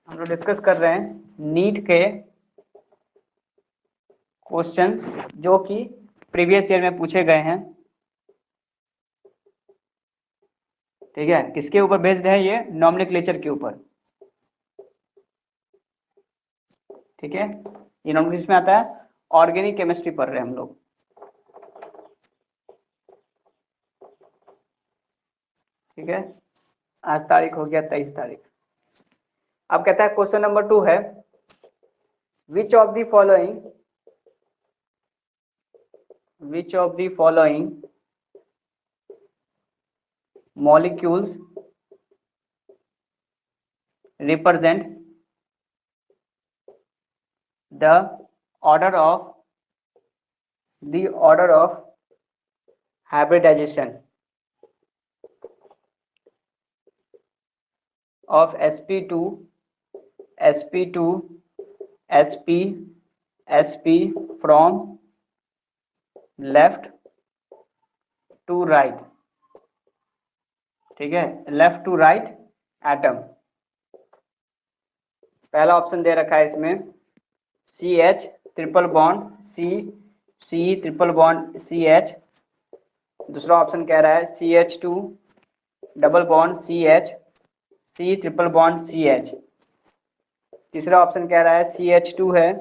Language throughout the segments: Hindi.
हम लोग डिस्कस कर रहे हैं नीट के क्वेश्चंस जो कि प्रीवियस ईयर में पूछे गए हैं। ठीक है, किसके ऊपर बेस्ड है ये? नॉमेनक्लेचर के ऊपर। ठीक है, ये नॉमेनक्लेचर में आता है। ऑर्गेनिक केमिस्ट्री पढ़ रहे हैं हम लोग। ठीक है, आज तारीख हो गया 23 तारीख। अब कहता है क्वेश्चन नंबर 2 है, which of the following molecules represent the order of hybridization of sp2 sp from left to right। ठीक है, लेफ्ट टू राइट एटम। पहला ऑप्शन दे रखा है इसमें CH triple bond C triple bond CH। दूसरा ऑप्शन कह रहा है CH2 double bond CH C triple bond CH। तीसरा ऑप्शन कह रहा है CH2 है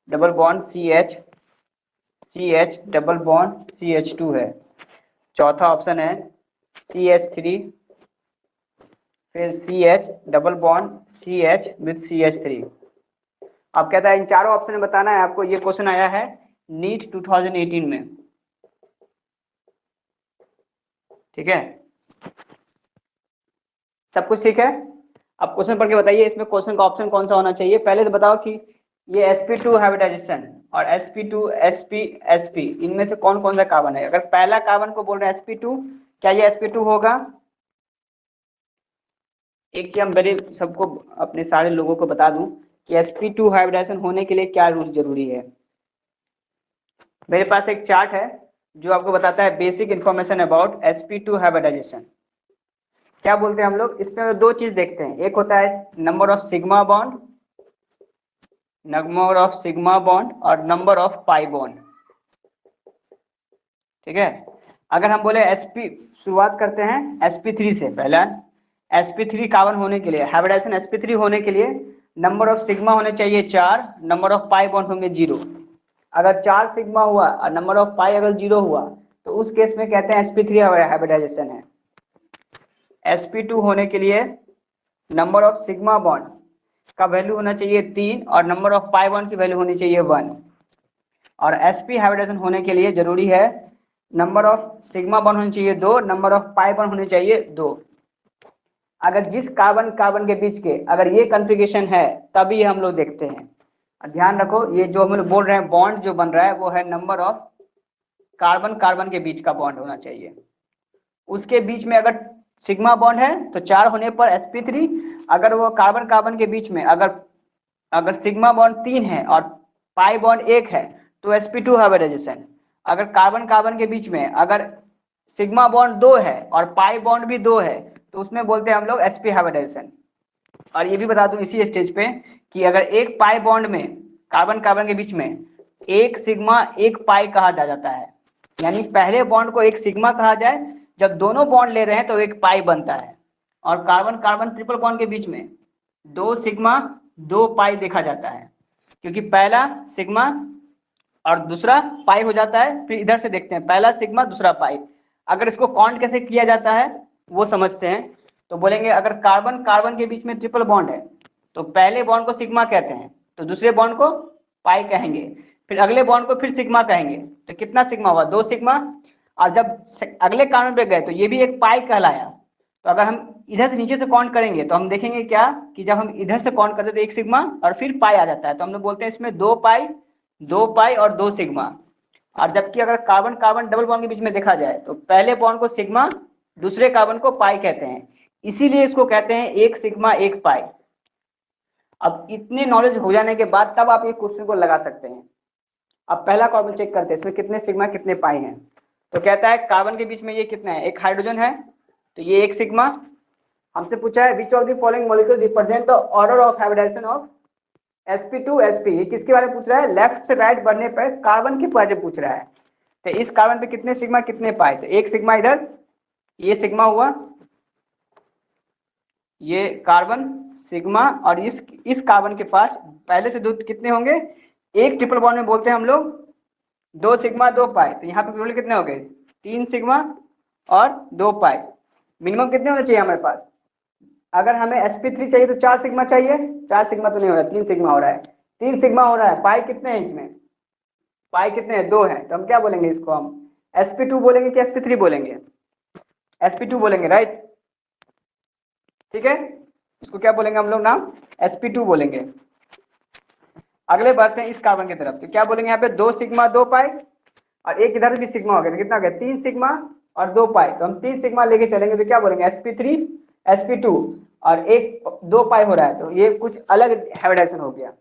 double bond CH double bond CH2 है। चौथा ऑप्शन है CH3 फिर CH double bond CH with CH3। अब कहता है इन चारों ऑप्शन में बताना है आपको। ये क्वेश्चन आया है नीट 2018 में। ठीक है, सब कुछ ठीक है। अब क्वेश्चन पढ़ के बताइए इसमें क्वेश्चन का ऑप्शन कौन सा होना चाहिए। पहले तो बताओ कि ये sp2 हाइब्रिडाइजेशन और sp2 sp इनमें से कौन कौन सा कार्बन है। अगर पहला कार्बन को बोल रहे हैं sp2, क्या ये sp2 होगा? एक चीज हम मेरे सबको अपने सारे लोगों को बता दूं कि sp2 हाइब्रिडाइजेशन होने के लिए क्या रूल जरूरी है। मेरे पास एक चार्ट है जो आपको बताता है basic information about sp2 hybridisation. क्या बोलते हैं हम लोग इसमें? दो चीज देखते हैं, एक होता है नंबर ऑफ सिग्मा बॉन्ड और नंबर ऑफ पाई बॉन्ड। ठीक है, अगर हम बोले शुरुआत करते हैं sp3 से। पहला sp3 कार्बन होने के लिए, हाइब्रिडाइजेशन sp3 होने के लिए नंबर ऑफ सिग्मा होने चाहिए 4, नंबर ऑफ पाई बॉन्ड होंगे 0। अगर 4 सिग्मा हुआ और नंबर ऑफ पाई अगर 0 हुआ तो उस केस में कहते हैं sp3 हाइब्रिडाइजेशन है। sp2 होने के लिए नंबर ऑफ सिग्मा बॉन्ड का वैल्यू होना चाहिए 3 और नंबर ऑफ पाई बॉन्ड की वैल्यू होनी चाहिए 1। और sp हाइब्रिडेशन होने के लिए जरूरी है नंबर ऑफ सिग्मा बॉन्ड होनी चाहिए 2, नंबर ऑफ पाई बॉन्ड होने चाहिए 2। अगर जिस कार्बन के बीच के अगर ये कॉन्फ़िगरेशन है तभी हम लोग देखते हैं। और ध्यान रखो ये जो हम लोग बोल रहे हैं बॉन्ड जो बन रहा है वो है नंबर ऑफ कार्बन के बीच का बॉन्ड होना चाहिए। उसके बीच में अगर सिग्मा बॉन्ड है तो 4 होने पर sp3। अगर वो कार्बन के बीच में अगर सिग्मा बॉन्ड 3 है और पाई बॉन्ड 1 है तो sp2 हाइब्रिडाइजेशन। अगर कार्बन के बीच में अगर सिग्मा बॉन्ड 2 है और पाई बॉन्ड भी 2 है तो उसमें बोलते हैं हम लोग sp हाइब्रिडाइजेशन। और ये भी बता दूं इसी स्टेज पे कि अगर एक पाई बॉन्ड में कार्बन के बीच में एक सिग्मा एक पाई कहा जाता है, यानी पहले बॉन्ड को एक सिग्मा कहा जाए, जब दोनों बॉन्ड ले रहे हैं तो एक पाई बनता है। और कार्बन ट्रिपल बॉन्ड के बीच में 2 सिग्मा 2 पाई देखा जाता है, क्योंकि पहला सिग्मा और दूसरा पाई हो जाता है। फिर इधर से देखते हैं पहला सिग्मा दूसरा पाई। अगर इसको काउंट कैसे किया जाता है वो समझते हैं। तो बोलेंगे अगर कार्बन के बीच में ट्रिपल बॉन्ड है तो पहले बॉन्ड को सिग्मा कहते हैं, तो दूसरे बॉन्ड को पाई कहेंगे, फिर अगले बॉन्ड को फिर सिग्मा कहेंगे। तो कितना सिग्मा हुआ? 2 सिग्मा। और जब अगले कार्बन पे गए तो ये भी एक पाई कहलाया। तो अगर हम इधर से नीचे से काउंट करेंगे तो हम देखेंगे क्या कि जब हम इधर से काउंट करते तो 1 सिग्मा और फिर पाई आ जाता है। तो हम लोग बोलते हैं इसमें 2 पाई और 2 सिग्मा। और जबकि अगर कार्बन डबल बॉन्ड के बीच में देखा जाए तो पहले बॉन्ड को सिग्मा दूसरे कार्बन को पाई कहते हैं, इसीलिए इसको कहते हैं 1 सिग्मा 1 पाई। अब इतने नॉलेज हो जाने के बाद तब आप ये क्वेश्चन को लगा सकते हैं। अब पहला कार्बन चेक करते हैं इसमें कितने सिग्मा कितने पाई हैं। तो कहता है कार्बन के बीच में ये कितना है? एक हाइड्रोजन है तो ये 1 सिग्मा हमसे पूछा है which of the following molecule represent the order of hybridization of sp2 sp। ये किसके बारे में पूछ रहा है? लेफ्ट से राइट बढ़ने पर कार्बन के बारे में पूछ रहा है। तो इस कार्बन पे कितने सिग्मा कितने पाई? तो एक सिग्मा इधर, ये सिग्मा हुआ, ये कार्बन सिग्मा, और इस कार्बन के पास पहले से दो कितने होंगे? एक ट्रिपल बॉन्ड में बोलते हैं हम लोग 2 सिग्मा 2 पाई। तो यहाँ पे टोटल कितने हो गए? 3 सिग्मा और 2 पाई। मिनिमम कितने होने चाहिए हमारे पास? अगर हमें sp3 चाहिए तो 4 सिग्मा चाहिए। 4 सिग्मा तो नहीं हो रहा है, 3 सिग्मा हो रहा है। 3 सिग्मा हो रहा है। पाई कितने हैं इसमें? पाई कितने हैं? 2 है। तो हम क्या बोलेंगे इसको? हम sp2 बोलेंगे कि sp3 बोलेंगे? sp2 बोलेंगे, राइट? ठीक है, इसको क्या बोलेंगे हम लोग नाम? sp2 बोलेंगे। अगले बढ़ते हैं इस कार्बन की तरफ। तो क्या बोलेंगे यहाँ पे? 2 सिग्मा 2 पाई और एक इधर भी सिग्मा हो गया। तो कितना हो गया? 3 सिग्मा और 2 पाई। तो हम 3 सिग्मा लेके चलेंगे तो क्या बोलेंगे? sp3 sp2 और एक 2 पाई हो रहा है, तो ये कुछ अलग हाइब्रिडाइजेशन हो गया।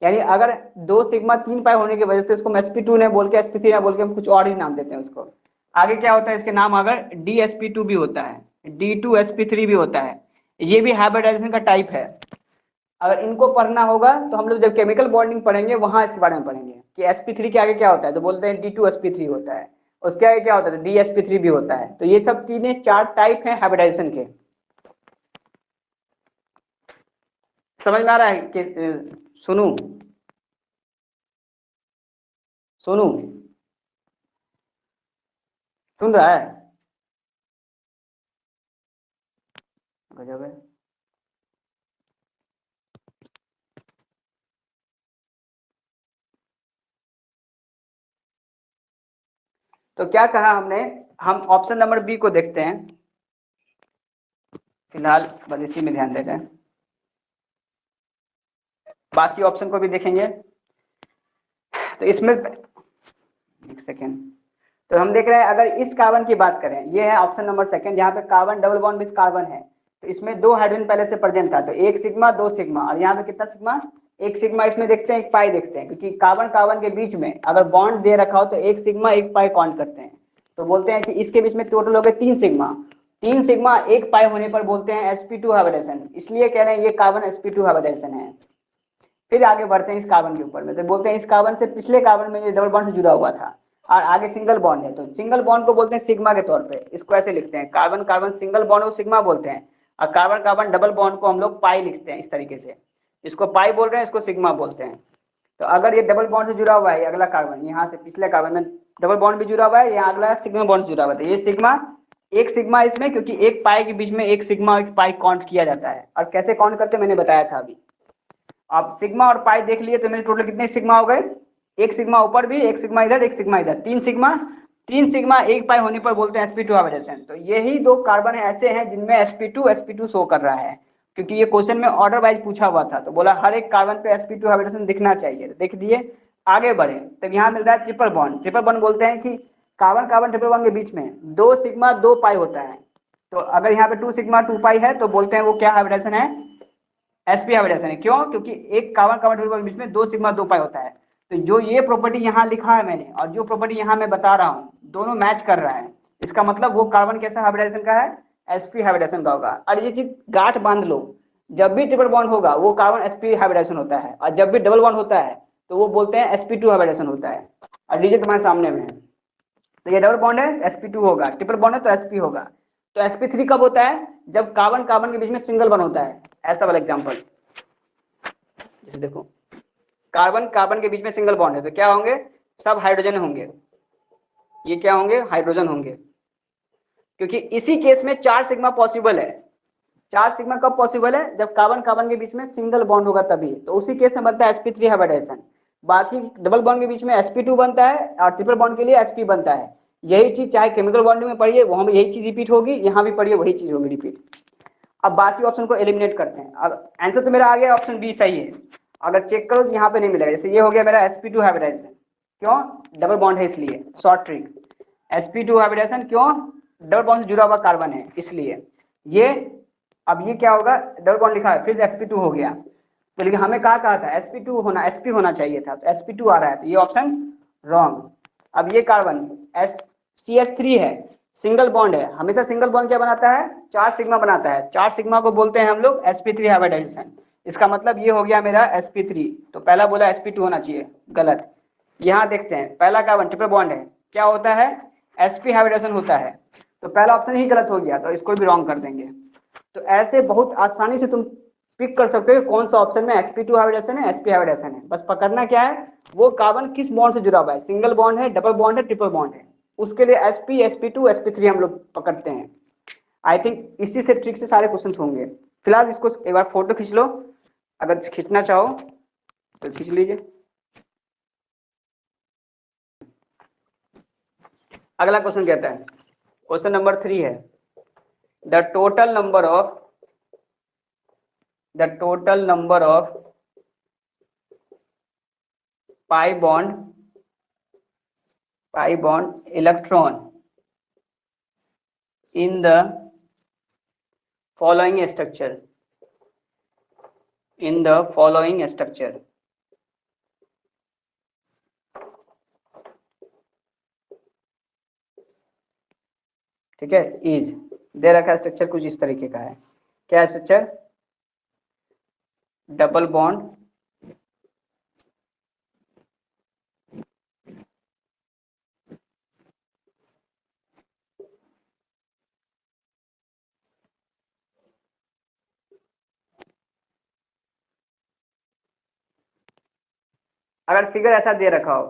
यानी अगर 2 सिग्मा 3 पाई होने की वजह से उसको हम sp2 ने बोल के sp3 ने बोल के हम कुछ और ही नाम देते हैं उसको। आगे क्या होता है इसके नाम? अगर dsp2 भी होता है, d2sp3 भी होता है, ये भी हाइब्रिडाइजेशन का टाइप है। अगर इनको पढ़ना होगा तो हम लोग जब केमिकल बॉन्डिंग पढ़ेंगे वहां इसके बारे में पढ़ेंगे कि sp3 के आगे क्या होता है, तो बोलते हैं d2sp3 होता है। उसके आगे क्या होता है? तो dsp3 भी होता है। तो ये सब तीन 4 टाइप हैं हाइब्रिडाइजेशन के। समझ में आ रहा है कि सुनू सुनू सुन रहा है? गजब है। तो क्या कहा हमने? हम ऑप्शन नंबर बी को देखते हैं फिलहाल, बस इसी में ध्यान देते हैं, बाकी ऑप्शन को भी देखेंगे। तो इसमें एक सेकेंड, तो हम देख रहे हैं अगर इस कार्बन की बात करें, ये है ऑप्शन नंबर सेकंड, जहाँ पे carbon double bond with carbon है। तो इसमें 2 हाइड्रोजन पहले से प्रेजेंट था, तो 1 सिग्मा 2 सिग्मा, और यहाँ पे कितना सिग्मा? 1 सिग्मा। इसमें देखते हैं एक पाई देखते हैं, क्योंकि कार्बन कार्बन के बीच में अगर बॉन्ड दे रखा हो तो 1 सिग्मा 1 पाई काउंट करते हैं। तो बोलते हैं कि इसके बीच में टोटल हो गए 3 सिग्मा। 3 सिग्मा 1 पाई होने पर बोलते हैं sp2 हाइब्रिडाइजेशन। इसलिए कह रहे हैं ये कार्बन sp2 हाइब्रिडाइजेशन है। फिर आगे बढ़ते हैं इस कार्बन के ऊपर में, तो बोलते हैं इस कार्बन से पिछले कार्बन में ये डबल बॉन्ड से जुड़ा हुआ था और आगे सिंगल बॉन्ड है, तो सिंगल बॉन्ड को बोलते हैं सिग्मा के तौर पे। इसको ऐसे लिखते हैं, कार्बन कार्बन सिंगल बॉन्ड को सिग्मा बोलते हैं, और कार्बन कार्बन डबल बॉन्ड को हम लोग पाई लिखते हैं इस तरीके से। इसको पाई बोल रहे हैं, इसको सिग्मा बोलते हैं। तो अगर ये डबल बॉन्ड से जुड़ा हुआ है, अगला कार्बन यहाँ से पिछले कार्बन में डबल बॉन्ड भी जुड़ा हुआ है, यहाँ अगला सिग्मा बॉन्ड से जुड़ा हुआ है, ये सिग्मा, एक सिग्मा इसमें, क्योंकि एक पाई के बीच में एक सिग्मा एक पाई काउंट किया जाता है। और कैसे काउंट करते मैंने बताया था अभी। आप सिग्मा और पाई देख लिए तो मेरे टोटल कितने सिग्मा हो गए? एक सिग्मा ऊपर भी, एक सिग्मा इधर, एक सिग्मा इधर, 3 सिग्मा। 3 सिग्मा 1 पाई होने पर बोलते हैं sp2 हाइब्रिडाइजेशन। तो यही 2 कार्बन ऐसे हैं जिनमें sp2 शो कर रहा है, क्योंकि ये क्वेश्चन में ऑर्डर वाइज पूछा हुआ था, तो बोला हर एक कार्बन पे sp2 हाइब्रिडाइजेशन दिखना चाहिए। तो देख दिए। आगे बढ़े तब यहाँ मिलता है ट्रिपल बॉन्ड। ट्रिपल बॉन्ड बोलते हैं कि कार्बन कार्बन ट्रिपल बॉन्ड के बीच में 2 सिग्मा 2 पाई होता है। तो अगर यहाँ पे 2 सिग्मा 2 पाई है तो बोलते हैं वो क्या हाइब्रिडाइजेशन है? sp हाइब्रिडाइजेशन है। क्यों? क्योंकि एक कार्बन कार्बन ट्रिपल बॉन्ड के बीच में 2 सिग्मा 2 पाई होता है। तो जो ये प्रॉपर्टी यहाँ लिखा है मैंने और जो प्रॉपर्टी यहाँ मैं बता रहा हूँ, दोनों मैच कर रहा है। इसका मतलब वो कार्बन कैसा हाइब्रिडाइजेशन का है? sp हाइब्रिडाइजेशन का होगा। और ये चीज गांठ बांध लो, जब भी ट्रिपल बॉन्ड होगा वो कार्बन sp हाइब्रिडाइजेशन होता है, और जब भी डबल बॉन्ड होता है तो वो बोलते हैं sp2 हाइब्रिडाइजेशन होता है। और डीजे तुम्हारे सामने में है, तो ये डबल बॉन्ड है sp2 होगा, ट्रिपल बॉन्ड है तो sp होगा। तो sp3 कब होता है? जब कार्बन कार्बन के बीच में सिंगल बॉन्ड होता है। ऐसा वाला एग्जांपल जैसे देखो, कार्बन कार्बन के बीच में सिंगल बॉन्ड है तो क्या होंगे? सब हाइड्रोजन होंगे। ये क्या होंगे? हाइड्रोजन होंगे। क्योंकि इसी केस में 4 सिग्मा पॉसिबल है। 4 सिग्मा कब पॉसिबल है? जब कार्बन कार्बन के बीच में सिंगल बॉन्ड होगा तभी। तो उसी केस में बनता है sp3 हाइब्रिडाइजेशन। बाकी डबल बॉन्ड के बीच में sp2 बनता है और ट्रिपल बॉन्ड के लिए sp बनता है। यही चीज चाहे केमिकल बॉन्डिंग में पढ़िए वहां भी यही चीज रिपीट होगी, यहाँ भी पढ़िए वही चीज होगी रिपीट। अब बाकी ऑप्शन को एलिमिनेट करते हैं। अब आंसर तो मेरा आ गया, ऑप्शन बी सही है। अगर चेक करो तो यहाँ पे नहीं मिलेगा। जैसे ये हो गया मेरा sp2 हाइब्रिडाइजेशन, क्यों? डबल बॉन्ड है इसलिए। शॉर्ट ट्रिक, sp2 हाइब्रिडाइजेशन क्यों? डबल बॉन्ड से जुड़ा हुआ कार्बन है इसलिए। ये अब ये क्या होगा? डबल बॉन्ड लिखा है फिर sp2 हो गया। तो लेकिन हमें कहा था sp2 होना, sp होना चाहिए था, तो sp2 आ रहा है, तो ये ऑप्शन रॉन्ग। अब ये कार्बन CH3 है, सिंगल बॉन्ड है, हमेशा सिंगल बॉन्ड क्या बनाता है, 4 सिग्मा बनाता है। 4 सिग्मा को बोलते हैं हम लोग sp3 हाइब्रिडाइजेशन। इसका मतलब ये हो गया मेरा sp3। तो पहला बोला sp2 होना चाहिए, गलत। यहाँ देखते हैं पहला कार्बन ट्रिपल बॉन्ड है, क्या होता है, sp हाइब्रिडाइजेशन होता है। तो पहला ऑप्शन ही गलत हो गया, तो इसको भी रॉन्ग कर देंगे। तो ऐसे बहुत आसानी से तुम पिक कर सकते हो कौन सा ऑप्शन में sp2 हाइब्रिडेशन है, sp हाइब्रिडेशन है। बस पकड़ना क्या है, वो कार्बन किस बॉन्ड से जुड़ा हुआ है, सिंगल बॉन्ड है, डबल बॉन्ड है, ट्रिपल बॉन्ड है। उसके लिए sp sp2 sp3 हम लोग पकड़ते हैं। आई थिंक इसी से ट्रिक से सारे क्वेश्चन होंगे। फिलहाल इसको एक बार फोटो खींच लो, अगर खींचना चाहो तो खींच लीजिए। अगला क्वेश्चन कहता है, क्वेश्चन नंबर 3 है, the total number of pi bond electron in the following structure, ठीक है। इज दे रखा स्ट्रक्चर कुछ इस तरीके का है, क्या स्ट्रक्चर, डबल बॉन्ड अगर फिगर ऐसा दे रखा हो,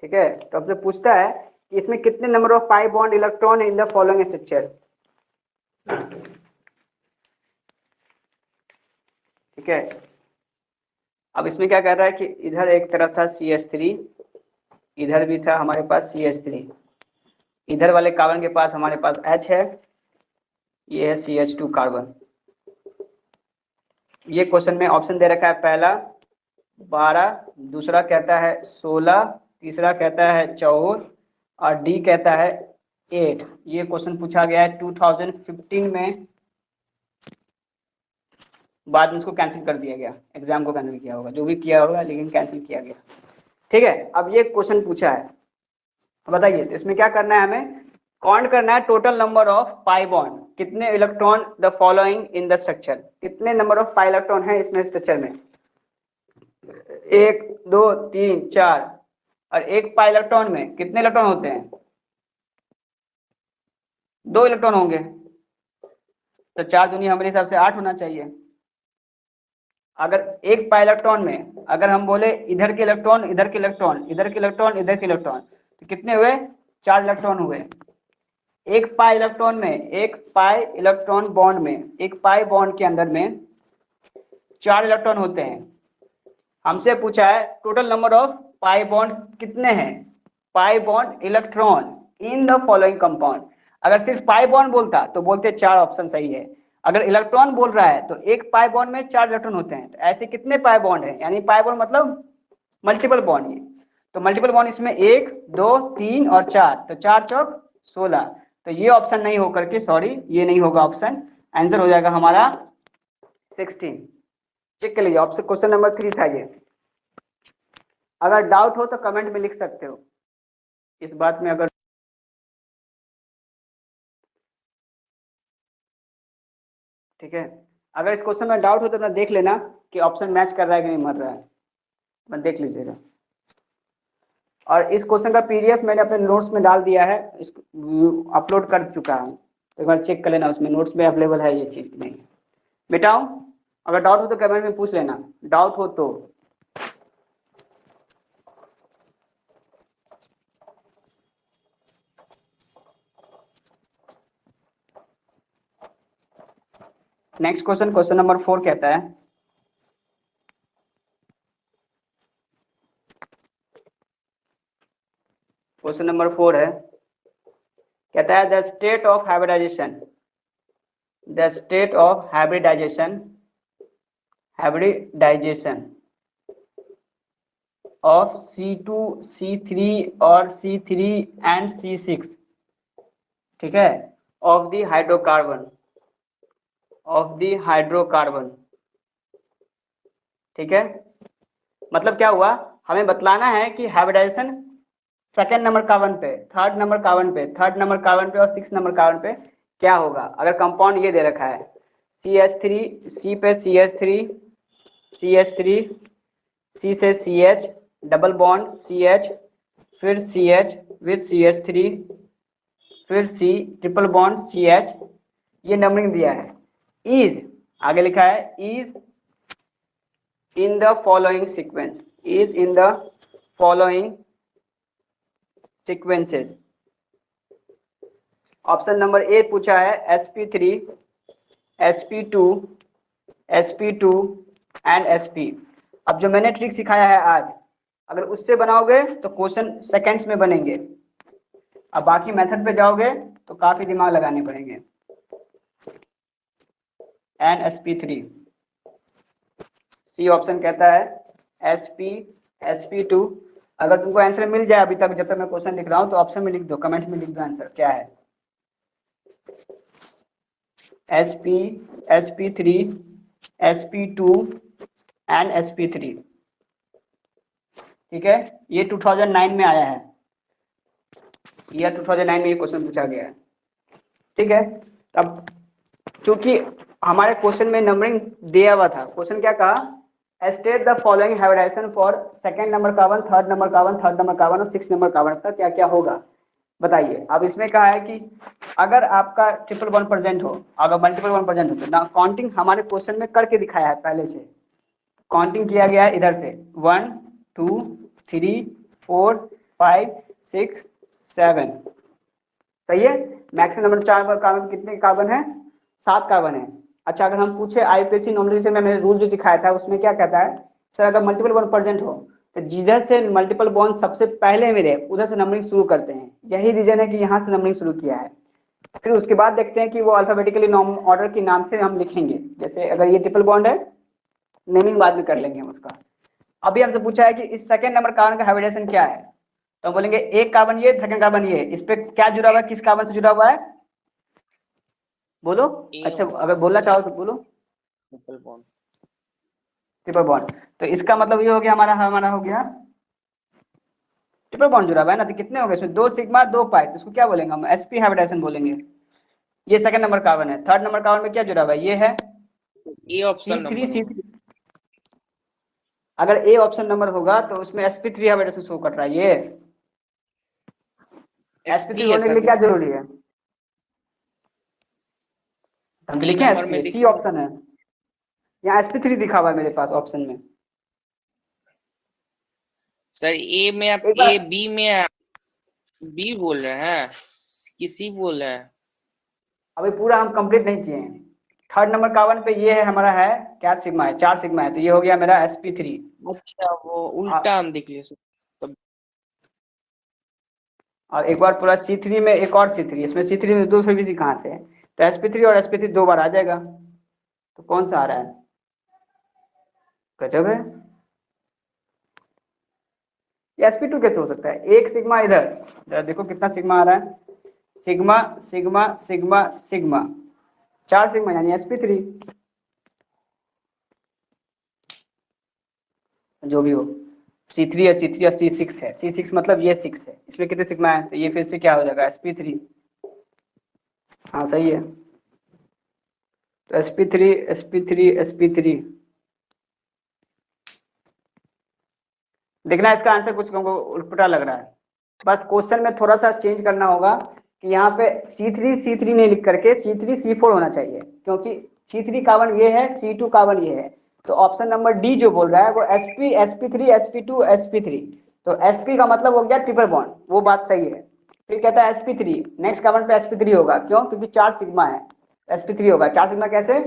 ठीक है, तो आपसे पूछता है कि इसमें कितने number of pi bond electron in the following structure, ठीक है। अब इसमें क्या कर रहा है कि इधर एक तरफ था CH3, इधर भी था हमारे पास CH3, इधर वाले कार्बन के पास हमारे पास H है, ये है CH2 कार्बन। ये क्वेश्चन में ऑप्शन दे रखा है, पहला 12, दूसरा कहता है 16, तीसरा कहता है 24 और डी कहता है 8। ये क्वेश्चन पूछा गया है 2015 में, बाद में इसको कैंसिल कर दिया गया, एग्जाम को कैंसिल किया होगा, जो भी किया होगा, लेकिन कैंसिल किया गया, ठीक है। अब ये क्वेश्चन पूछा है, बताइए तो इसमें क्या करना है, हमें काउंट करना है total number of pi bond, कितने electron the following in the structure, कितने नंबर ऑफ पाई इलेक्ट्रॉन है इसमें स्ट्रक्चर में, 1 2 3 4, और एक पाई इलेक्ट्रॉन में कितने इलेक्ट्रॉन होते हैं, 2 इलेक्ट्रॉन होंगे, तो 4 दूनी हमारे हिसाब से 8 होना चाहिए। अगर एक पाई इलेक्ट्रॉन में अगर हम बोले इधर के इलेक्ट्रॉन, इधर के इलेक्ट्रॉन, इधर के इलेक्ट्रॉन, इधर के इलेक्ट्रॉन, तो कितने हुए, 4 इलेक्ट्रॉन हुए। एक पाई इलेक्ट्रॉन में, एक पाई इलेक्ट्रॉन बॉन्ड में, एक पाई बॉन्ड के अंदर में 4 इलेक्ट्रॉन होते हैं। हमसे पूछा है total number of pi bond कितने हैं, pi bond electron in the following compound. अगर सिर्फ पाई बॉन्ड बोलता तो बोलते 4 ऑप्शन सही है। अगर इलेक्ट्रॉन बोल रहा है तो एक पाई बॉन्ड में 4 इलेक्ट्रॉन होते हैं, तो ऐसे कितने पाई बॉन्ड है, यानी पाई बॉन्ड मतलब मल्टीपल बॉन्ड। ये तो मल्टीपल बॉन्ड इसमें 1 2 3 और 4, तो 4 चौक 16। तो ये ऑप्शन नहीं होकर के, सॉरी ये नहीं होगा ऑप्शन, आंसर हो जाएगा हमारा 16। चेक कर लीजिए, ऑप्शन क्वेश्चन नंबर 3 था ये। अगर डाउट हो तो कमेंट में लिख सकते हो इस बात में। अगर ठीक है, अगर इस क्वेश्चन में डाउट हो तो अपना देख लेना कि ऑप्शन मैच कर रहा है कि नहीं मर रहा है, मैं देख लीजिएगा। और इस क्वेश्चन का PDF मैंने अपने नोट्स में डाल दिया है, इसको अपलोड कर चुका हूँ, तो एक बार चेक कर लेना, उसमें नोट्स में अवेलेबल है ये चीज़ नहीं। बेटाओ अगर डाउट हो तो कमेंट में पूछ लेना, डाउट हो तो। नेक्स्ट क्वेश्चन, क्वेश्चन नंबर 4 कहता है, क्वेश्चन नंबर 4 है, कहता है the state of hybridization, the state of hybridization of C2 C3 और C3 एंड C6, ठीक है, ऑफ द हाइड्रोकार्बन, ठीक है। मतलब क्या हुआ, हमें बतलाना है कि हाइब्रिडाइजेशन सेकेंड नंबर कार्बन पे, थर्ड नंबर कार्बन पे, थर्ड नंबर कार्बन पे और 6 नंबर कार्बन पे क्या होगा? अगर कंपाउंड ये दे रखा है CH3, C पे CH3, CH3, C से CH, डबल बॉन्ड CH, फिर CH विथ CH3, फिर C, ट्रिपल बॉन्ड CH, ये नंबरिंग दिया है। इज, आगे लिखा है is in the following sequence, is in the following sequences. Option number A पूछा है sp3, sp2, sp2 and sp। अब जो मैंने ट्रिक सिखाया है आज, अगर उससे बनाओगे तो क्वेश्चन सेकंड्स में बनेंगे। अब बाकी मेथड पे जाओगे तो काफी दिमाग लगाने पड़ेंगे। sp3, सी ऑप्शन कहता है sp2। अगर तुमको आंसर मिल जाए अभी तक, जब तक मैं क्वेश्चन लिख रहा हूं, तो ऑप्शन में लिख दो, कमेंट में लिख दो आंसर क्या है। sp3, sp2 and sp3। ठीक है, ये 2009 में आया है, ईयर 2009 में ये क्वेश्चन पूछा गया है। ठीक है, अब चूंकि हमारे क्वेश्चन में नंबरिंग दिया हुआ था, क्वेश्चन क्या कहा, state the following hybridization for second number carbon, third number carbon, third number carbon और 6 नंबर कार्बन का क्या क्या होगा बताइए। अब इसमें कहा है कि अगर आपका ट्रिपल बॉन्ड प्रेजेंट हो, अगर मल्टीपल बॉन्ड प्रेजेंट हो, तो ना काउंटिंग हमारे क्वेश्चन में करके दिखाया है, पहले से काउंटिंग किया गया है इधर से 1 2 3 4 5 6 7। सही है, मैक्सिमम नंबर 4 कार्बन कितने कार्बन है? 7 कार्बन है। अच्छा, अगर हम पूछे आईपीसी नॉर्मलाइजेशन में मैंने रूल जो सिखाया था, उसमें क्या कहता है सर, अगर मल्टीपल बॉन्ड प्रेजेंट हो तो जिधर से मल्टीपल बॉन्ड सबसे पहले मिले उधर से नंबरिंग शुरू करते हैं। यही रीजन है कि यहाँ से नंबरिंग शुरू किया है। फिर उसके बाद देखते हैं कि वो अल्फाबेटिकली ऑर्डर के नाम से हम लिखेंगे। जैसे अगर ये ट्रिपल बॉन्ड है, नेमिंग बाद में कर लेंगे हम उसका। अभी हमसे पूछा है कि इस सेकंड नंबर कार्बन का हाइब्रिडेशन क्या है, तो हम बोलेंगे एक कार्बन ये, सेकंड कार्बन ये, इस पे क्या जुड़ा हुआ है, किस कार्बन से जुड़ा हुआ है, बोलो। अच्छा, अगर बोलना चाहो तो बोलो। Triple bond. ट्रिपल बॉन्ड, तो इसका मतलब ये हो गया हमारा हमारा हो गया ट्रिपल बॉन्ड जुड़ा हुआ है ना। तो कितने हो गए इसमें, 2 सिग्मा 2 पाई, तो इसको क्या बोलेंगे हम, sp हाइब्रिडेशन बोलेंगे। ये सेकंड नंबर कार्बन है। थर्ड नंबर कार्बन में क्या जुड़ा हुआ है, ये है A option C3 number C3। अगर ए ऑप्शन नंबर होगा तो उसमें sp3 हाइब्रिडेशन शो कर रहा है। ये sp3 है होने के सर, लिए क्या जरूरी है, हम तो ए लिखे नंबर sp, में सी ऑप्शन है, यहाँ sp3 दिखा हुआ है मेरे पास ऑप्शन में। सर ए में आप एक बार ए बी में आप बी बोल रहे हैं कि सी बोल रहे हैं? अभी पूरा हम कंप्लीट नहीं किए हैं। थर्ड नंबर कार्बन पे ये है हमारा है क्या सिग्मा है, 4 सिग्मा है, तो ये हो गया मेरा sp3। अच्छा, वो उल्टा हम देख लिए तब। और एक बार पूरा C3 में एक और C3, इसमें C3 में 2 भी कहाँ से है, तो sp3 और sp3 2 बार आ जाएगा। तो कौन सा आ रहा है, गजब है। ये sp2 कैसे हो सकता है, एक सिग्मा इधर, जरा देखो कितना सिग्मा आ रहा है, sigma sigma sigma sigma, 4 sigma यानी sp3। जो भी हो, C3 है, C3 और C6 है, C6 मतलब ये 6 है, इसमें कितने सिग्मा है, तो ये फिर से क्या हो जाएगा sp3। हाँ सही है, तो sp3 sp3 sp3। देखना इसका आंसर कुछ हमको उल्टा लग रहा है। बस क्वेश्चन में थोड़ा सा चेंज करना होगा कि यहाँ पे C3 नहीं लिख करके C3 C4 होना चाहिए, क्योंकि C3 कार्बन ये है, C2 कार्बन ये है। तो ऑप्शन नंबर डी जो बोल रहा है वो sp sp3 sp2 sp3, तो sp का मतलब हो गया ट्रिपल बॉन्ड, वो बात सही है। फिर कहता है sp3, नेक्स्ट कार्बन पे sp3 होगा, क्यों, क्योंकि 4 सिग्मा है, sp3 होगा। 4 सिग्मा कैसे,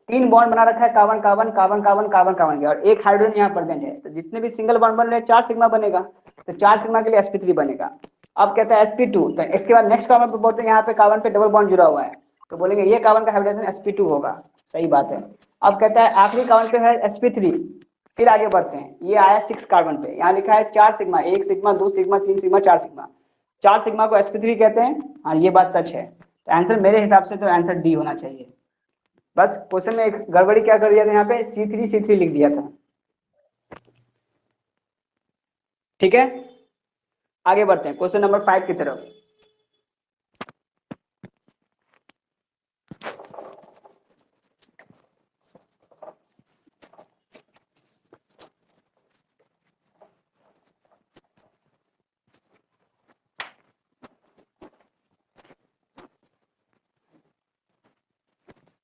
3 बॉन्ड बना रखा है carbon carbon carbon carbon carbon carbon के, और एक हाइड्रोजन यहाँ प्रेजेंट है, तो जितने भी सिंगल बॉन्ड बन रहे हैं 4 सिग्मा बनेगा, तो 4 सिग्मा के लिए sp3 बनेगा। अब कहता है sp2, तो इसके बाद नेक्स्ट कार्बन पे बोलते हैं यहाँ पे कार्बन पे डबल बॉन्ड जुड़ा हुआ है, तो बोलेंगे ये कार्बन का हाइब्रिडेशन sp2 होगा। सही बात है। अब कहता है आखिरी कार्बन पे है sp3, फिर आगे बढ़ते हैं, ये आया 6 कार्बन पे, यहाँ लिखा है 4 sigma, 1 sigma 2 sigma 3 sigma 4 sigma, 4 sigma को sp3 कहते हैं। हाँ ये बात सच है, तो आंसर मेरे हिसाब से तो आंसर डी होना चाहिए। बस क्वेश्चन में एक गड़बड़ी क्या कर दिया था, यहाँ पे C3 लिख दिया था। ठीक है, आगे बढ़ते हैं क्वेश्चन नंबर 5 की तरफ।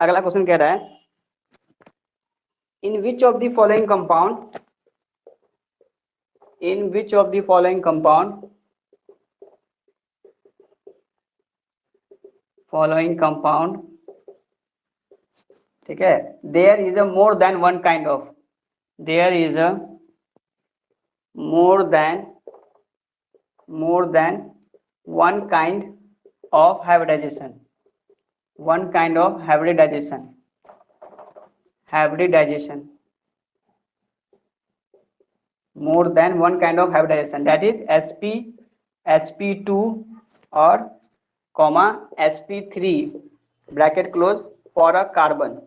अगला क्वेश्चन कह रहा है, in which of the following compound, in which of the following compound, following compound, ठीक है, there is a more than one kind of, there is a more than one kind of hybridization, one kind of hybridization, more than one kind of hybridization, that is sp2 or comma sp3 bracket close for a carbon।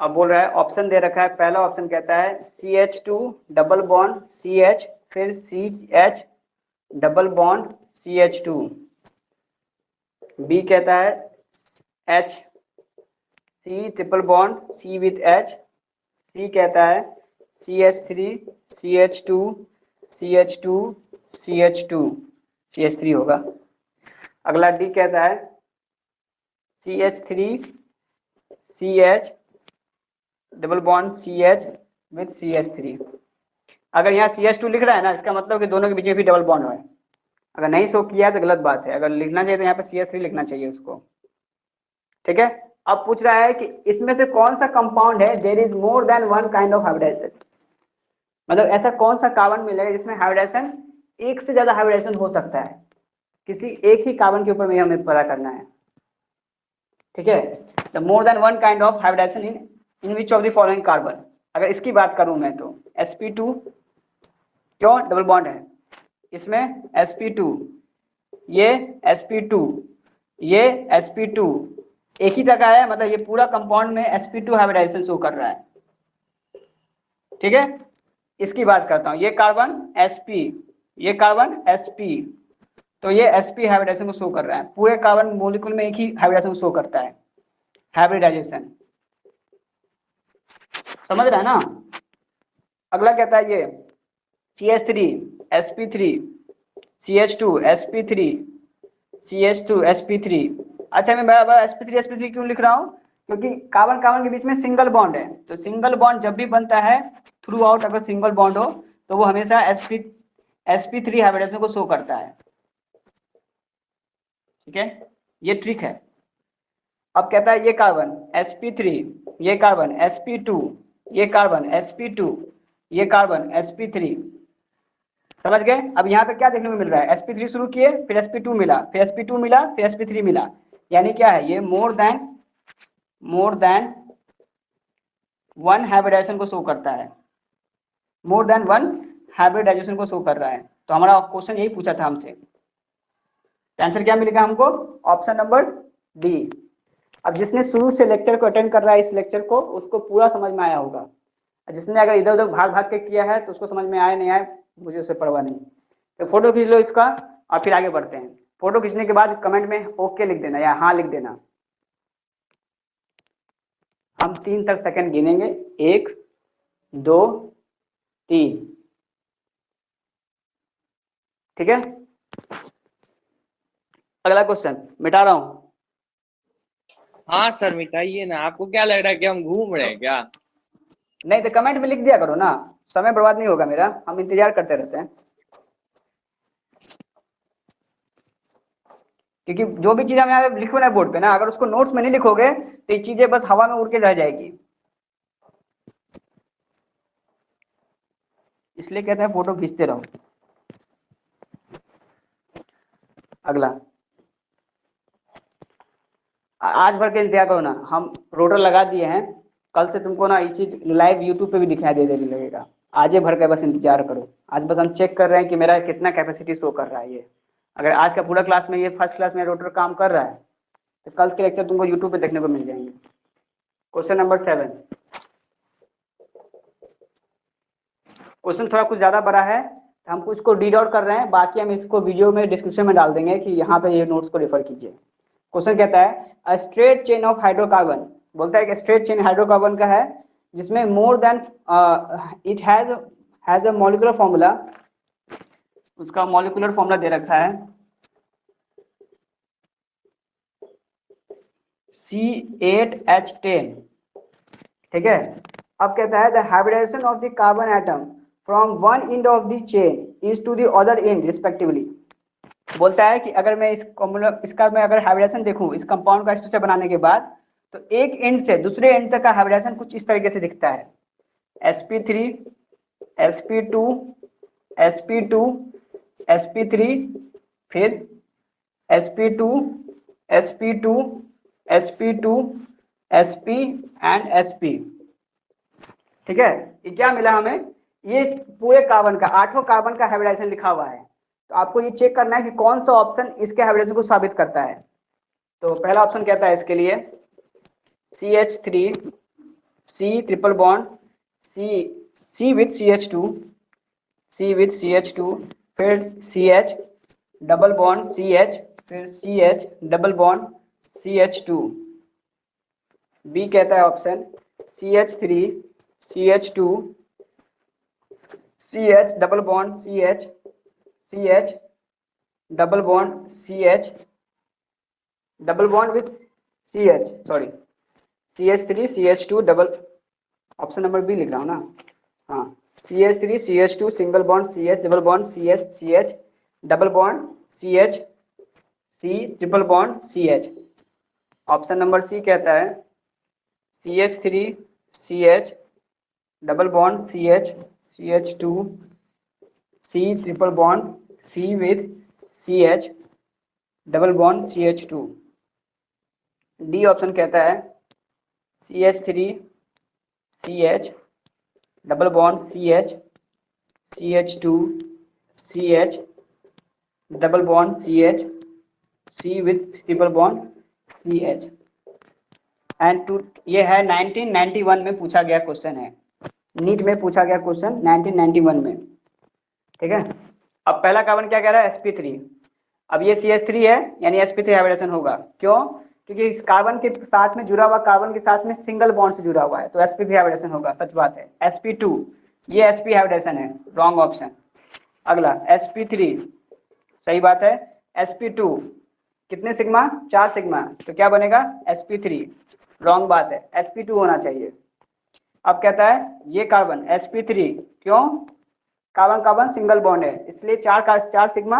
अब बोल रहा है, ऑप्शन दे रखा है, पहला ऑप्शन कहता है CH2 डबल बॉन्ड CH, फिर CH double bond CH2। B कहता है H C triple bond C with H, C कहता है CH3 CH2 CH2 CH2 CH3 होगा। अगला डी कहता है CH3 CH double bond CH with CH3। अगर यहाँ CH2 लिख रहा है ना, इसका मतलब कि दोनों के बीच में भी डबल बॉन्ड है। अगर नहीं शो किया तो गलत बात है, अगर लिखना चाहिए तो यहाँ पे CH3 लिखना चाहिए उसको, ठीक है। अब पूछ रहा है कि इसमें से कौन सा कंपाउंड है there is more than one kind of hybridization, मतलब ऐसा कौन सा कार्बन मिलेगा जिसमें हाइब्रिडाइजेशन, एक से ज्यादा हाइब्रिडाइजेशन हो सकता है, किसी एक ही कार्बन के ऊपर में हमें पता करना है, ठीक है। The more than one kind of hybridization in which of the following carbon. अगर इसकी बात करूं मैं तो sp2, क्यों डबल बॉन्ड है इसमें, sp2, ये sp2, ये sp2 एक ही जगह है, मतलब ये पूरा कंपाउंड में sp2 हाइब्रिडाइजेशन शो कर रहा है, ठीक है। इसकी बात करता हूं, ये कार्बन sp, ये कार्बन sp, तो ये sp हाइब्रिडाइजेशन को शो कर रहा है, पूरे कार्बन मॉलिक्यूल में एक ही हाइब्रिडाइजेशन शो करता है, हाइब्रिडाइजेशन, समझ रहा है ना। अगला कहता है ये CH3 sp3 CH2 sp3 CH2 sp3। अच्छा, मैं बार sp3 क्यों लिख रहा हूँ, क्योंकि कार्बन कार्बन के बीच में सिंगल बॉन्ड है, तो सिंगल बॉन्ड जब भी बनता है थ्रू आउट, अगर सिंगल बॉन्ड हो तो वो हमेशा sp3 हाइब्रिडाइजेशन को शो करता है, ठीक है, ये ट्रिक है। अब कहता है ये कार्बन sp3, ये कार्बन sp2, ये कार्बन sp2, ये कार्बन sp3, समझ गए। अब यहाँ पे क्या देखने को मिल रहा है, sp3 शुरू किए, फिर sp2 मिला, फिर sp2 मिला, फिर sp3 मिला, यानी क्या है, ये मोर देन वन हाइब्रिडाइजेशन को शो करता है, मोर देन वन हाइब्रिडाइजेशन को शो कर रहा है। तो हमारा क्वेश्चन यही पूछा था हमसे, तो आंसर क्या मिलेगा हमको, ऑप्शन नंबर डी। अब जिसने शुरू से लेक्चर को अटेंड कर रहा है, इस लेक्चर को, उसको पूरा समझ में आया होगा, जिसने अगर इधर उधर भाग भाग के किया है तो उसको समझ में आया नहीं आया, मुझे उससे परवाह नहीं। तो फोटो खींच लो इसका और फिर आगे बढ़ते हैं। फोटो खींचने के बाद कमेंट में ओके लिख देना या हाँ लिख देना। हम 3 तक सेकंड गिनेंगे, 1 2 3, ठीक है। अगला क्वेश्चन मिटा रहा हूं। हाँ सर मिटाइए ना, आपको क्या लग रहा है कि हम घूम रहे हैं क्या? नहीं तो कमेंट में लिख दिया करो ना, समय बर्बाद नहीं होगा मेरा, हम इंतजार करते रहते हैं, क्योंकि जो भी चीज हम यहाँ लिखो ना बोर्ड पे ना, अगर उसको नोट्स में नहीं लिखोगे तो ये चीजें बस हवा में उड़ के रह जाएगी, इसलिए कहते हैं फोटो खींचते रहो। अगला, आज भर के इंतजार करो ना, हम रोटर लगा दिए हैं, कल से तुमको ना ये चीज लाइव यूट्यूब पे भी दिखाई दे देने लगेगा, आज भर के बस इंतजार करो। आज बस हम चेक कर रहे हैं कि मेरा कितना कैपेसिटी शो कर रहा है ये। अगर आज का पूरा क्लास में ये फर्स्ट क्लास में रोटर काम कर रहा है तो कल के लेक्चर तुमको यूट्यूब पे देखने को मिल जाएंगे। क्वेश्चन नंबर 7, क्वेश्चन थोड़ा कुछ ज़्यादा बड़ा है, तो हमको इसको रीड आउट कर रहे हैं, बाकी हम इसको वीडियो में डिस्क्रिप्शन में डाल देंगे कि यहाँ पे ये नोट्स को रेफर कीजिए। क्वेश्चन कहता है a straight chain of hydrocarbon, बोलता है कि स्ट्रेट चेन हाइड्रोकार्बन का है जिसमें more than it has a molecular formula, उसका मॉलिक्यूलर फॉर्मूला दे रखा है C8H10, ठीक है। अब कहता है the hybridization of the carbon atom from one end of the chain is to the other end respectively. बोलता है कि अगर मैं इसका मैं अगर हाइब्रिडेशन देखूं इस कंपाउंड का स्ट्रक्चर बनाने के बाद, तो एक एंड से दूसरे एंड तक का हाइब्रिडेशन कुछ इस तरीके से दिखता है, sp3 sp2 sp2 sp3 फिर sp2 sp2 sp2 sp and sp, ठीक है। ये क्या मिला हमें, ये पूरे कार्बन का 8 कार्बन का हाइब्रिडाइजेशन लिखा हुआ है। तो आपको ये चेक करना है कि कौन सा ऑप्शन इसके हाइब्रिडेशन को साबित करता है। तो पहला ऑप्शन कहता है इसके लिए CH3 C triple bond C with CH2 C with CH2 फिर CH डबल बॉन्ड CH फिर CH double bond CH2। B कहता है option CH3 CH2 CH double bond CH double bond CH double bond with CH, sorry CH3 CH2 double, option number B लिख रहा हूँ ना, हाँ CH3 CH2 single bond CH double bond CH double bond CH C triple bond CH। Option number C कहता है CH3 CH double bond CH CH2 C triple bond C with CH double bond CH2। D option कहता है CH3 CH double bond CH CH2 CH double bond CH C with triple bond CH। And two, ये है 1991 में पूछा गया क्वेश्चन है, नीट में पूछा गया क्वेश्चन 1991 में, ठीक है। अब पहला कार्बन क्या कह रहा है sp3, अब ये CH3 है यानी sp3 हाइब्रिडेशन होगा, क्यों, क्योंकि इस कार्बन के साथ में जुड़ा हुआ कार्बन के साथ में सिंगल बॉन्ड से जुड़ा हुआ है, तो sp3 हाइब्रिडेशन होगा, सच बात है। sp2 ये sp हाइब्रिडेशन है, रॉन्ग ऑप्शन। अगला sp3 सही बात है। sp2 कितने सिग्मा, 4 सिग्मा, तो क्या बनेगा sp3, रॉन्ग बात है, sp2 होना चाहिए। अब कहता है ये कार्बन sp3, क्यों, कार्बन कार्बन सिंगल बॉन्ड है इसलिए 4 सिग्मा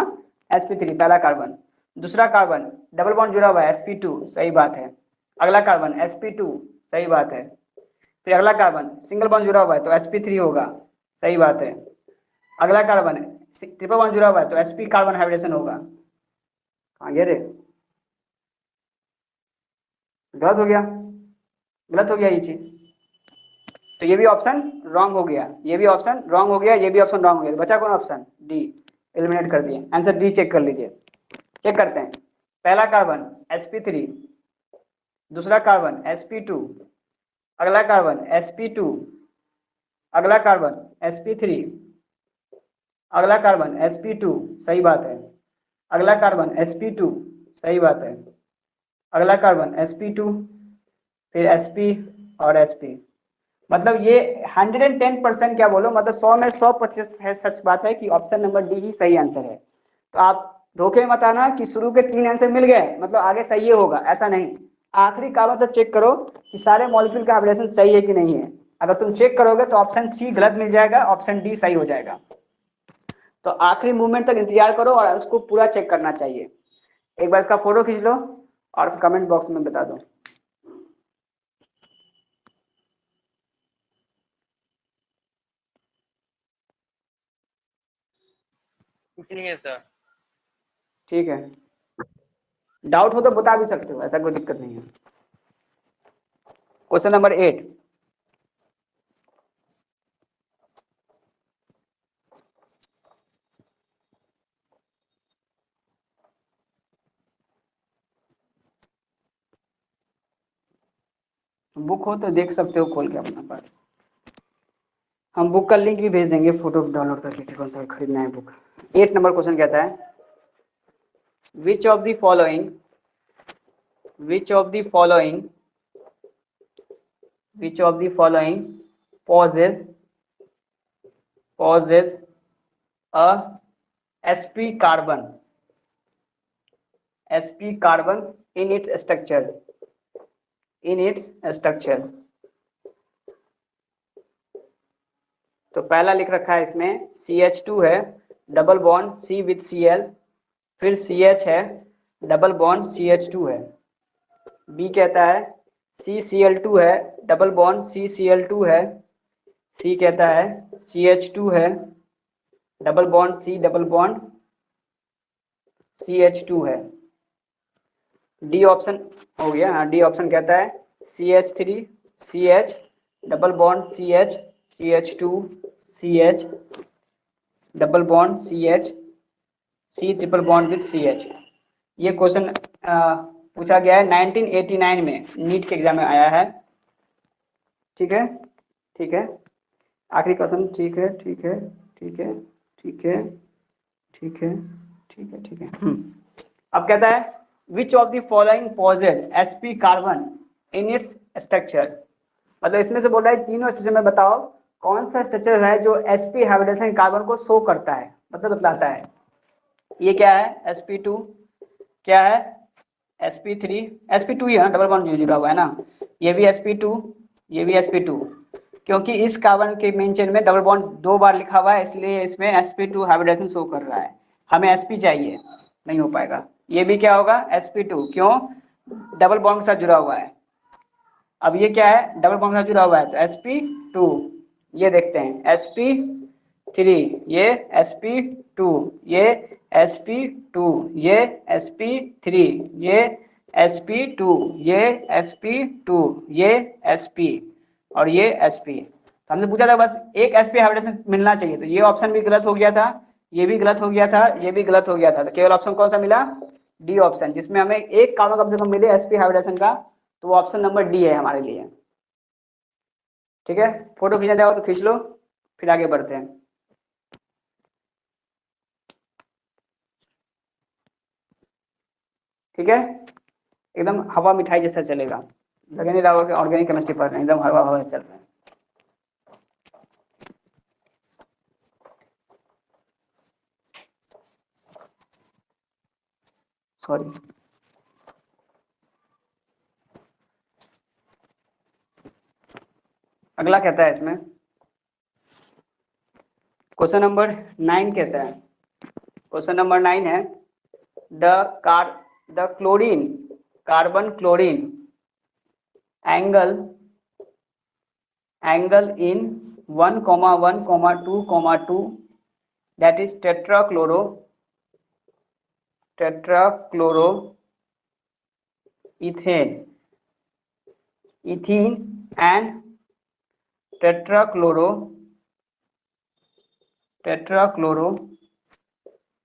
sp3 पहला कार्बन। दूसरा कार्बन डबल बॉन्ड जुड़ा हुआ है sp2, सही बात है। अगला कार्बन sp2, सही बात है। फिर अगला कार्बन सिंगल बॉन्ड जुड़ा हुआ है तो sp3 होगा, सही बात है। अगला कार्बन ट्रिपल बॉन्ड जुड़ा हुआ है तो sp कार्बन हाइब्रिडेशन होगा। आगे रे, गलत हो गया, गलत हो गया ये चीज, तो ये भी ऑप्शन रॉन्ग हो गया, ये भी ऑप्शन रॉन्ग हो गया, ये भी ऑप्शन रॉन्ग हो गया, बचा कौन ऑप्शन डी, एलिमिनेट कर दिए। आंसर डी चेक कर लीजिए, चेक करते हैं। पहला कार्बन sp3, दूसरा कार्बन sp2, अगला कार्बन sp2, अगला कार्बन sp3, अगला कार्बन sp2, सही बात है। अगला कार्बन sp2, सही बात है। अगला कार्बन sp2, फिर sp और sp, मतलब ये 110% क्या बोलो, मतलब 100 में 100% है, सच बात है कि ऑप्शन नंबर डी ही सही आंसर है। तो आप धोखे में मत आना कि शुरू के 3 आंसर मिल गए मतलब आगे सही होगा, ऐसा नहीं। आखिरी कार्बन तक चेक करो कि सारे मॉलिक्यूल का हाइब्रिडेशन सही है कि नहीं है। अगर तुम चेक करोगे तो ऑप्शन सी गलत मिल जाएगा, ऑप्शन डी सही हो जाएगा। तो आखिरी मूवमेंट तक इंतजार करो और उसको पूरा चेक करना चाहिए। एक बार इसका फोटो खींच लो और कमेंट बॉक्स में बता दो। कुछ नहीं है सर। ठीक है, डाउट हो तो बता भी सकते हो, ऐसा कोई दिक्कत नहीं है। क्वेश्चन नंबर 8, बुक हो तो देख सकते हो खोल के अपना पास। हम बुक का लिंक भी भेज देंगे, फोटो डाउनलोड करके कौन सा खरीदना है बुक। 8 नंबर क्वेश्चन कहता है which of the following poses a sp carbon in its structure। तो पहला लिख रखा है इसमें CH2 है, double bond C with Cl, फिर CH है, डबल बॉन्ड CH2 है। B कहता है CCl2 है, डबल बॉन्ड CCl2 है। C कहता है CH2 है, double bond C double bond CH2 है। डी ऑप्शन हो गया। हाँ, डी ऑप्शन कहता है CH3 CH double bond CH CH2 CH double bond CH C triple bond with CH। ये क्वेश्चन पूछा गया है 1989 में, नीट के एग्जाम में आया है। ठीक है, ठीक है, आखिरी क्वेश्चन। ठीक है, ठीक है, ठीक है, ठीक है, ठीक है, ठीक है, ठीक है। अब कहता है which of the following possesses sp carbon in its structure. मतलब इसमें से बोल रहा है तीनों स्ट्रक्चर में बताओ कौन सा स्ट्रक्चर है जो sp हाइब्रिडेशन कार्बन को शो करता है, मतलब बतलाता है। ये क्या है sp2, क्या है sp3 ही है, डबल बॉन्ड जुड़ा हुआ है ना। ये भी sp2, ये भी sp2, क्योंकि इस कार्बन के मेन चेन में डबल बॉन्ड 2 बार लिखा हुआ है, इसलिए इसमें sp2 हाइब्रिडेशन शो कर रहा है। हमें sp चाहिए, नहीं हो पाएगा। ये भी क्या होगा sp2, क्यों, डबल बॉन्ड के साथ जुड़ा हुआ है। अब ये क्या है, डबल बॉन्ड के साथ जुड़ा हुआ है, तो sp2। ये देखते हैं sp3, ये sp2, ये sp2, ये sp3, ये sp2, ये sp2, ये sp और ये sp। तो हमने पूछा था बस एक sp हाइब्रिडेशन मिलना चाहिए, तो ये ऑप्शन भी गलत हो गया था, ये भी गलत हो गया था, ये भी गलत हो गया था। तो केवल ऑप्शन कौन सा मिला, डी ऑप्शन, जिसमें हमें एक कार्बन कम से कम मिले sp हाइब्रिडेशन का, तो वो ऑप्शन नंबर डी है हमारे लिए। ठीक है, फोटो खींचना चाहो तो खींच लो, फिर आगे बढ़ते हैं। ठीक है, एकदम हवा मिठाई जैसा चलेगा, लगे नहीं रहा होगा कि ऑर्गेनिक केमिस्ट्री पढ़ रहे हैं, एकदम हवा हवा चल रहा है। सॉरी, अगला कहता है इसमें क्वेश्चन नंबर 9 कहता है, क्वेश्चन नंबर 9 है the chlorine carbon chlorine angle in 1,1,2,2 that is tetrachloro ethane and tetrachloro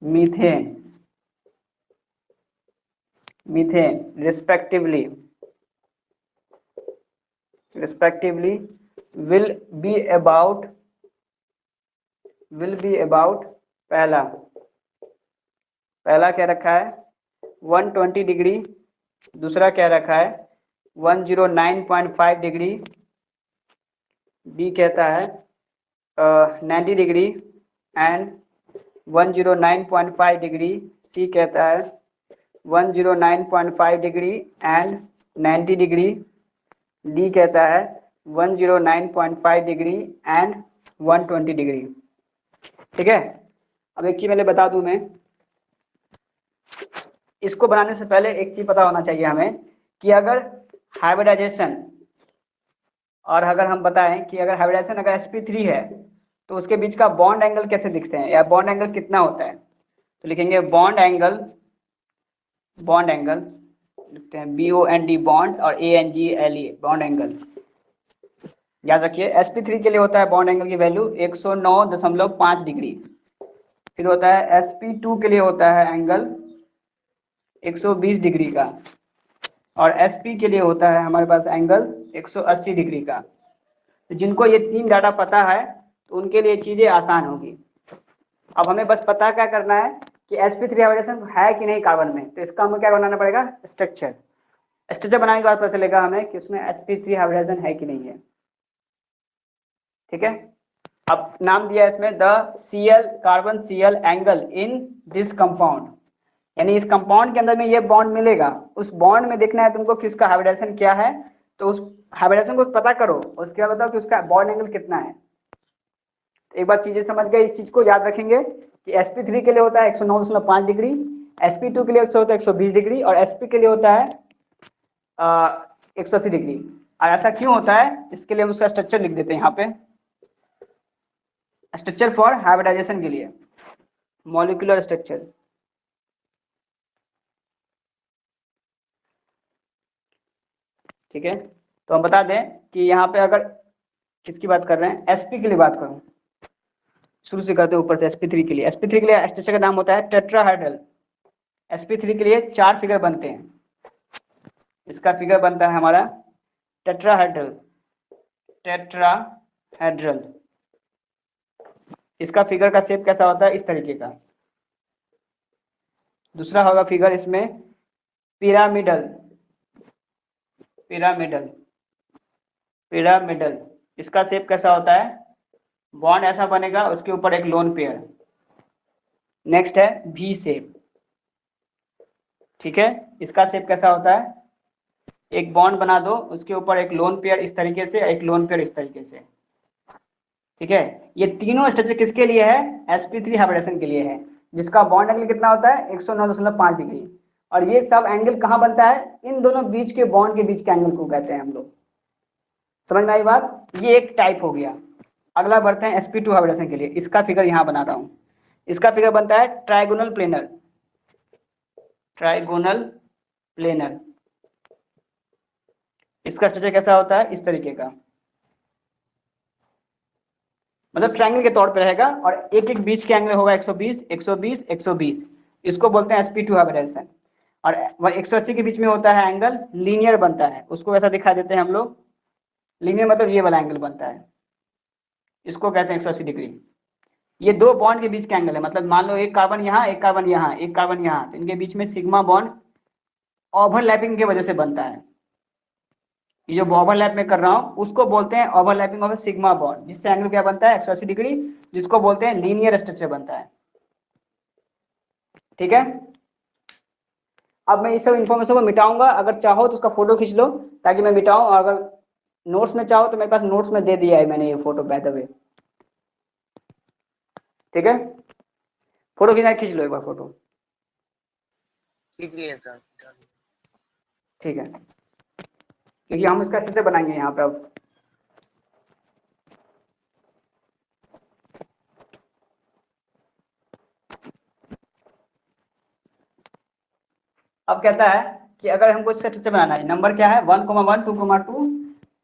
methane respectively will be about पहला क्या रखा है 120 डिग्री, दूसरा क्या रखा है 109.5 डिग्री, बी कहता है 90 डिग्री एंड 109.5 डिग्री, सी कहता है 109.5 डिग्री एंड 90 डिग्री, डी कहता है 109.5 डिग्री एंड 120 डिग्री। ठीक है, अब एक चीज पहले बता दूं मैं, इसको बनाने से पहले एक चीज पता होना चाहिए हमें कि अगर हाइब्रिडाइजेशन, और अगर हम बताएं कि अगर हाइब्रिडाइजेशन अगर sp3 है तो उसके बीच का बॉन्ड एंगल कैसे दिखते हैं, या बॉन्ड एंगल कितना होता है। तो लिखेंगे बॉन्ड एंगल लिखते हैं BOND बॉन्ड और ANGLE बॉन्ड एंगल। याद रखिए sp3 के लिए होता है बॉन्ड एंगल की वैल्यू 109.5 डिग्री, फिर होता है sp2 के लिए होता है एंगल 120 डिग्री का, और sp के लिए होता है हमारे पास एंगल 180 डिग्री का। तो जिनको ये तीन डाटा पता है तो उनके लिए चीजें आसान होगी। अब हमें बस पता क्या करना है कि sp3 हाइब्रिडेशन है कि नहीं कार्बन में, तो इसका हमें क्या बनाना पड़ेगा, स्ट्रक्चर बनाने के बाद पता चलेगा हमें कि उसमें sp3 हाइब्रिडेशन है कि नहीं है। ठीक है, अब नाम दिया इसमें the Cl carbon Cl angle in this compound, यानी इस कंपाउंड के अंदर में ये बॉन्ड मिलेगा, उस बॉन्ड में देखना है तुमको कि उसका हाइब्रिडेशन क्या है, तो उस हाइब्रिडेशन को पता करो, उसके बाद बताओ कि उसका बॉन्ड एंगल कितना है। एक बार चीजें समझ गए, इस चीज को याद रखेंगे कि sp3 के लिए होता है 109.5 डिग्री, sp2 के लिए होता है 120 डिग्री और sp के लिए होता है 180 डिग्री। और ऐसा क्यों होता है, इसके लिए हम उसका स्ट्रक्चर लिख देते हैं यहाँ पे, स्ट्रक्चर फॉर हाइब्रिडाइजेशन के लिए, मॉलिक्यूलर स्ट्रक्चर। ठीक है, तो हम बता दें कि यहाँ पे अगर किसकी बात कर रहे हैं, sp के लिए बात करूं, शुरू से करते हैं ऊपर से। sp3 के लिए स्ट्रक्चर का नाम होता है टेट्राहाइड्रल। sp3 के लिए 4 फिगर बनते हैं, इसका फिगर बनता है हमारा टेट्राहाइड्रल, इसका फिगर का शेप कैसा होता है, इस तरीके का। दूसरा होगा फिगर इसमें पिरामिडल, इसका शेप कैसा होता है, बॉन्ड ऐसा बनेगा, उसके ऊपर एक लोन पेयर। नेक्स्ट है वी शेप। ठीक है, इसका शेप कैसा होता है, एक बॉन्ड बना दो, उसके ऊपर एक लोन पेयर इस तरीके से, एक लोन पेयर इस तरीके से। ठीक है, ये तीनों स्ट्रक्चर किसके लिए है, sp3 हाइब्रिडेशन के लिए है, जिसका बॉन्ड एंगल कितना होता है 109.5 डिग्री। और ये सब एंगल कहाँ बनता है, इन दोनों बीच के बॉन्ड के बीच के एंगल को कहते हैं हम लोग। समझ में आई बात, ये एक टाइप हो गया। अगला बढ़ते हैं sp2 हाइब्रिडेशन के लिए, इसका फिगर यहाँ बना रहा हूँ। इसका फिगर बनता है ट्राइगोनल प्लेनर। इसका स्ट्रक्चर कैसा होता है, इस तरीके का, मतलब ट्रायंगल के तौर पे रहेगा, और एक एक बीच के एंगल होगा 120 120 120, इसको बोलते हैं sp2 हाइब्रिडेशन। और 180 के बीच में होता है एंगल, लीनियर बनता है, उसको ऐसा दिखा देते हैं हम लोग, लीनियर मतलब ये वाला एंगल बनता है, इसको कहते हैं 180 डिग्री। ये दो बॉन्ड के बीच का एंगल है, मतलब मान लो एक कार्बन यहाँ, एक कार्बन यहाँ, एक कार्बन यहाँ, तो इनके बीच में सिग्मा बॉन्ड ओवरलैपिंग की वजह से बनता है। ये जो ओवरलैप में कर रहा हूँ उसको बोलते हैं ओवरलैपिंग ऑफ सिग्मा बॉन्ड, जिससे एंगल क्या बनता है 180 डिग्री, जिसको बोलते हैं लीनियर स्ट्रक्चर बनता है। ठीक है, अब मैं इस सब इन्फॉर्मेशन को मिटाऊंगा, अगर चाहो तो उसका फोटो खींच लो ताकि मैं मिटाऊं, और अगर नोट्स में चाहो तो मेरे पास नोट्स में दे दिया है मैंने ये फोटो बाय द वे। ठीक है, फोटो खींच लो एक बार फोटो। ठीक है सर। ठीक है, क्योंकि हम इसका स्ट्रक्चर बनाएंगे यहाँ पे। अब कहता है कि अगर हमको इसका स्ट्रक्चर बनाना है, नंबर क्या है 1,1 2,2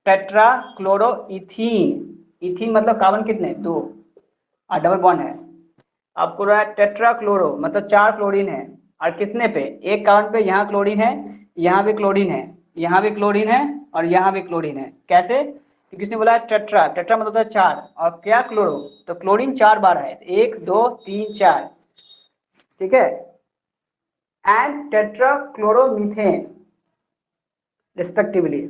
टेट्रा क्लोरो इथीन मतलब कार्बन कितने, 2, और डबल बॉन्ड है। आपको रहा है टेट्रा क्लोरो मतलब 4 क्लोरीन है, और कितने पे, एक कार्बन पे, यहाँ क्लोरीन है, यहाँ भी क्लोरीन है, यहाँ भी क्लोरीन है, और यहाँ भी क्लोरीन है। कैसे, तो किसने बोला है टेट्रा मतलब होता है 4, और क्या क्लोरो, तो क्लोरीन 4 बार है, 1 2 3 4। ठीक है, एंड टेट्राक्लोरोमीथेन रिस्पेक्टिवली।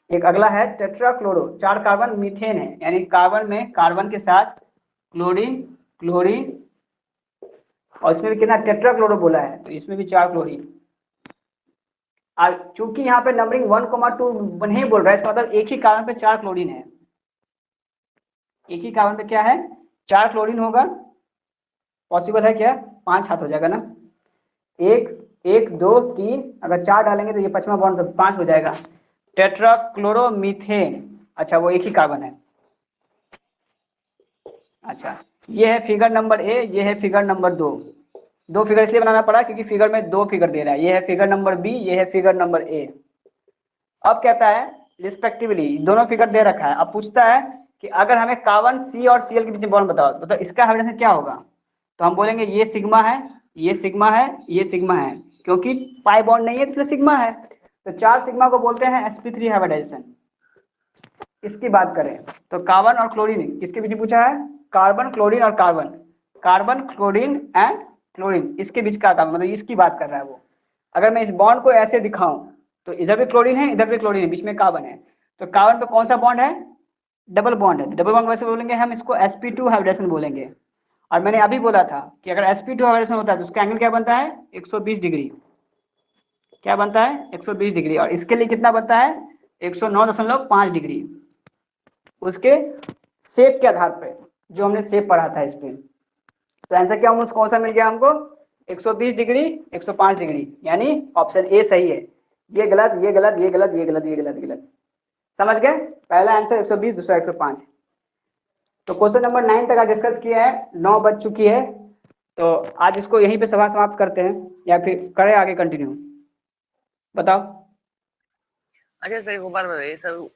एक अगला है टेट्राक्लोरो, 4 कार्बन मीथेन है, यानी कार्बन में कार्बन के साथ क्लोरीन, और इसमें भी कितना टेट्राक्लोरो बोला है, तो इसमें भी 4 क्लोरीन। और चूंकि यहाँ पे नंबरिंग 1,2 नहीं बोल रहा है, इसका मतलब एक ही कार्बन पे 4 क्लोरीन है, एक ही कार्बन पे क्या है 4 क्लोरीन होगा। पॉसिबल है क्या, 5 हाथ हो जाएगा ना, 1 1 2 3, अगर 4 डालेंगे तो ये 5वां बॉन्ड, तो 5 हो जाएगा। टेट्राक्लोरोमीथेन, अच्छा वो एक ही कार्बन है। अच्छा, ये है फिगर नंबर ए, ये है फिगर नंबर 2। 2 फिगर इसलिए बनाना पड़ा क्योंकि फिगर में 2 फिगर दे रहा है, ये है फिगर नंबर बी, ये है फिगर नंबर ए। अब कहता है रिस्पेक्टिवली, दोनों फिगर दे रखा है। अब पूछता है कि अगर हमें कार्बन सी और सीएल के बीच में बॉन्ड बताओ, तो इसका हाइब्रिडेशन क्या होगा, तो हम बोलेंगे ये सिग्मा है, ये सिग्मा है, ये सिग्मा है, क्योंकि पाई बॉन्ड नहीं है इसलिए सिग्मा है, तो 4 सिग्मा को बोलते हैं sp3 हाइब्रिडाइजेशन। इसकी बात करें तो कार्बन और क्लोरीन किसके बीच में पूछा है, कार्बन क्लोरीन और carbon, carbon chlorine and chlorine, इसके बीच का कार्बन, मतलब इसकी बात कर रहा है वो। अगर मैं इस बॉन्ड को ऐसे दिखाऊं तो इधर भी क्लोरीन है, इधर भी क्लोरीन है, बीच में कार्बन है, तो कार्बन पे कौन सा बॉन्ड है? डबल बॉन्ड है। डबल बॉन्ड वैसे बोलेंगे हम इसको sp2 हाइब्रिडेशन बोलेंगे। और मैंने अभी बोला था कि अगर sp2 हाइब्रिडेशन होता है तो उसका एंगल क्या बनता है? 120 डिग्री। क्या बनता है? 120 डिग्री। और इसके लिए कितना बनता है? 109.5 डिग्री। उसके शेप के आधार पे, जो हमने शेप पढ़ा था इस पे। तो आंसर क्या होगा? कौन सा मिल गया हमको? 120 डिग्री, 105 डिग्री, यानी ऑप्शन ए सही है। ये गलत, ये गलत, ये गलत, ये गलत, ये गलत, ये गलत। समझ गए? पहला आंसर 120, दूसरा 105। तो क्वेश्चन नंबर 9 तक आज डिस्कस किया है, 9 बज चुकी है, तो आज इसको यहीं पे सभा समाप्त करते हैं या फिर करें आगे कंटिन्यू? बताओ। अच्छा सर, एक बार बताइए सर,